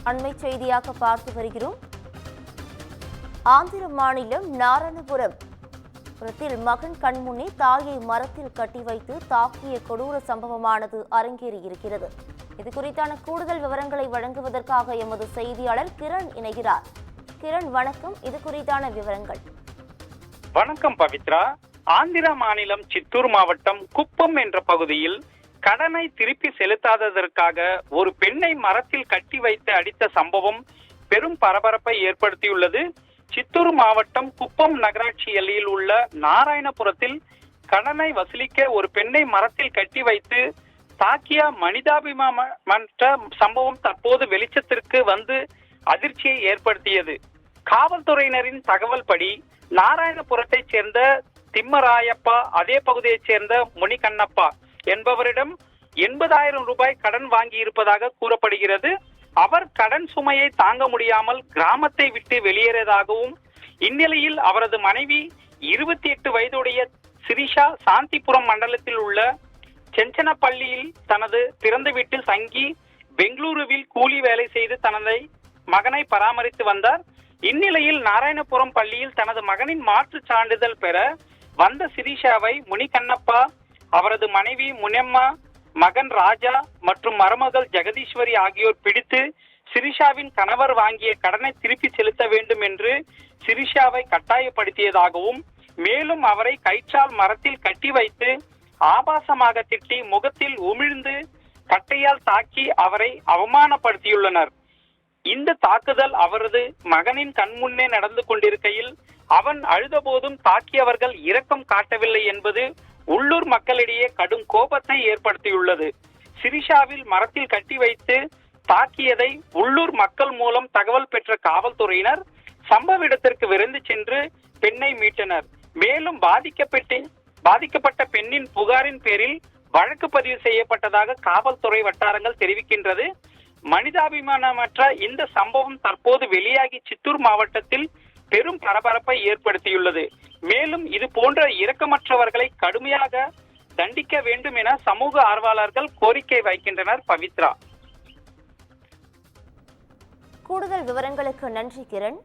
அண்மை செய்தியாக பார்த்து வருகிறோம். ஆந்திர மாநிலம் நாராயணபுரத்தில் மகன் கண்முன்னே தாயை மரத்தில் கட்டி வைத்து தாக்கிய கொடூர சம்பவமானது அரங்கேறியிருக்கிறது. இது குறித்தான கூடுதல் விவரங்களை வழங்குவதற்காக எமது செய்தியாளர் கிரண் இணைகிறார். கிரண், வணக்கம். இது குறித்தான விவரங்கள். வணக்கம் பவித்ரா. ஆந்திரா மாநிலம் சித்தூர் மாவட்டம் குப்பம் என்ற பகுதியில் கடனை திருப்பி செலுத்தாததற்காக ஒரு பெண்ணை மரத்தில் கட்டி வைத்து அடித்த சம்பவம் பெரும் பரபரப்பை ஏற்படுத்தியுள்ளது. சித்தூர் மாவட்டம் குப்பம் நகராட்சி எல்லையில் உள்ள நாராயணபுரத்தில் கடனை வசூலிக்க ஒரு பெண்ணை மரத்தில் கட்டி வைத்து தாக்கிய மனிதாபிமான சம்பவம் தற்போது வெளிச்சத்திற்கு வந்து அதிர்ச்சியை ஏற்படுத்தியது. காவல்துறையினரின் தகவல் படி நாராயணபுரத்தைச் சேர்ந்த திம்மராயப்பா அதே பகுதியைச் சேர்ந்த முனிகண்ணப்பா என்பவரிடம் 80,000 ரூபாய் கடன் வாங்கி இருப்பதாக கூறப்படுகிறது. அவர் கடன் சுமையை தாங்க முடியாமல் கிராமத்தை விட்டு வெளியேறியதாகவும், இந்நிலையில் அவரது மனைவி 28 வயதுடைய சிரிஷா சாந்திபுரம் மண்டலத்தில் உள்ள செஞ்சனப்பள்ளியில் தனது பிறந்த வீட்டில் தங்கி பெங்களூருவில் கூலி வேலை செய்து தனது மகனை பராமரித்து வந்தார். இந்நிலையில் நாராயணபுரம் பள்ளியில் தனது மகனின் மாற்றுச் சான்றிதழ் பெற வந்த சிரிஷாவை முனிகண்ணப்பா, அவரது மனைவி முனெம்மா, மகன் ராஜா மற்றும் மருமகள் ஜெகதீஸ்வரி ஆகியோர் பிடித்து சிரிஷாவின் கணவர் வாங்கிய கடனை திருப்பி செலுத்த வேண்டும் என்று சிரிஷாவை கட்டாயப்படுத்தியதாகவும், மேலும் அவரை கயிற்றால் மரத்தில் கட்டி வைத்து ஆபாசமாக திட்டி முகத்தில் உமிழ்ந்து கட்டையால் தாக்கி அவரை அவமானப்படுத்தியுள்ளனர். இந்த தாக்குதல் அவரது மகனின் கண்முன்னே நடந்து கொண்டிருக்கையில் அவன் அழுதபோதும் தாக்கியவர்கள் இரக்கம் காட்டவில்லை என்பது உள்ளூர் மக்களிடையே கடும் கோபத்தை ஏற்படுத்தியுள்ளது. சிரிஷாவில் மரத்தில் கட்டி வைத்து தாக்கியதை உள்ளூர் மக்கள் மூலம் தகவல் பெற்ற காவல்துறையினர் சம்பவ இடத்திற்கு விரைந்து சென்று பெண்ணை மீட்டனர். மேலும் பாதிக்கப்பட்ட பெண்ணின் புகாரின் பேரில் வழக்கு பதிவு செய்யப்பட்டதாக காவல்துறை வட்டாரங்கள் தெரிவிக்கின்றது. மனிதாபிமானமற்ற இந்த சம்பவம் தற்போது வெளியாகி சித்தூர் மாவட்டத்தில் பெரும் பரபரப்பை ஏற்படுத்தியுள்ளது. மேலும் இது போன்ற இரக்கமற்றவர்களை கடுமையாக தண்டிக்க வேண்டும் என சமூக ஆர்வலர்கள் கோரிக்கை வைக்கின்றனர். பவித்ரா, கூடுதல் விவரங்களுக்கு நன்றி கிரண்.